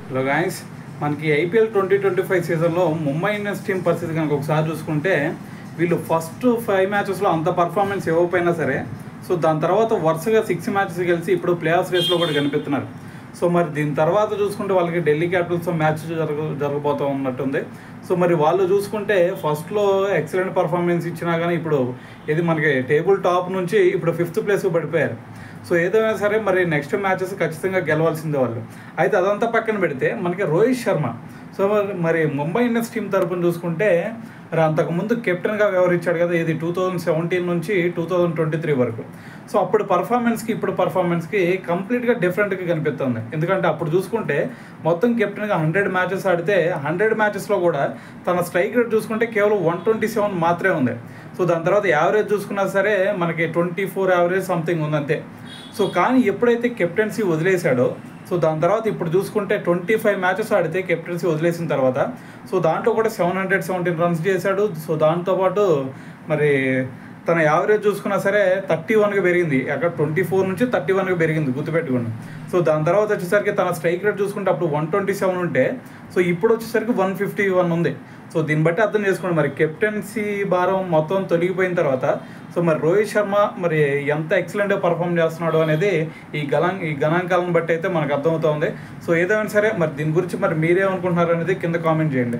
Hello guys, మనకి IPL 2025 సీజన్లో Mumbai Indians team పరిస్థితి కనుక ఒకసారి చూసుకుంటే వీళ్ళు ఫస్ట్ 5 మ్యాచెస్లో అంత పర్ఫార్మెన్స్ ఇవ్వకపోయినా సరే దాని తర్వాత వరుసగా 6 మ్యాచెస్ గెలిచి ఇప్పుడు ప్లే ఆఫ్ రేస్లో కూడా కనిపిస్తున్నారు. మరి దీని తర్వాత చూసుకుంటే వాళ్ళకి ఢిల్లీ క్యాపిటల్స్తో మ్యాచ్ జరగబోతూ ఉన్నట్టుంది. మరి వాళ్ళు చూసుకుంటే ఫస్ట్లో ఎక్సలెంట్ పర్ఫార్మెన్స్ ఇచ్చినా కానీ ఇప్పుడు ఇది మనకి టేబుల్ టాప్ నుంచి ఇప్పుడు 5th ప్లేస్కి పడిపోయారు. ఏదైనా సరే మరి నెక్స్ట్ మ్యాచెస్ ఖచ్చితంగా గెలవాల్సిందే వాళ్ళు. అయితే అదంతా పక్కన పెడితే మనకి రోహిత్ శర్మ మరి ముంబై ఇండియన్స్ టీం తరపున చూసుకుంటే మరి అంతకుముందు కెప్టెన్గా వ్యవహరించాడు కదా, ఇది 2017 నుంచి 2023 వరకు. అప్పుడు పర్ఫార్మెన్స్కి ఇప్పుడు పర్ఫార్మెన్స్కి కంప్లీట్గా డిఫరెంట్గా కనిపిస్తుంది. ఎందుకంటే అప్పుడు చూసుకుంటే మొత్తం కెప్టెన్గా 100 మ్యాచెస్ ఆడితే 100 మ్యాచెస్లో కూడా తన స్ట్రైక్ రేట్ చూసుకుంటే కేవలం 127 మాత్రమే ఉంది. దాని తర్వాత యావరేజ్ చూసుకున్నా సరే మనకి 24 యావరేజ్ సంథింగ్ ఉంది అంతే. కానీ ఎప్పుడైతే కెప్టెన్సీ వదిలేశాడో దాని తర్వాత ఇప్పుడు చూసుకుంటే 25 మ్యాచెస్ ఆడితే కెప్టెన్సీ వదిలేసిన తర్వాత దాంట్లో కూడా 717 రన్స్ చేశాడు. దాంతోపాటు మరి తన యావరేజ్ చూసుకున్నా సరే 31కి పెరిగింది. అక్కడ 24 నుంచి 31కి పెరిగింది, గుర్తుపెట్టుకోండి. దాని తర్వాత వచ్చేసరికి తన స్ట్రైక్ రేట్ చూసుకుంటే అప్పుడు 127 ఉంటే ఇప్పుడు వచ్చేసరికి 151 ఉంది. దీన్ని బట్టి అర్థం చేసుకోండి మరి కెప్టెన్సీ భారం మొత్తం తొలగిపోయిన తర్వాత మరి రోహిత్ శర్మ మరి ఎంత ఎక్సలెంట్గా పర్ఫామ్ చేస్తున్నాడు అనేది ఈ గణాంకాలను బట్టి అయితే మనకు అర్థమవుతుంది. ఏదైనా సరే మరి దీని గురించి మరి మీరేమనుకుంటున్నారు అనేది కింద కామెంట్ చేయండి.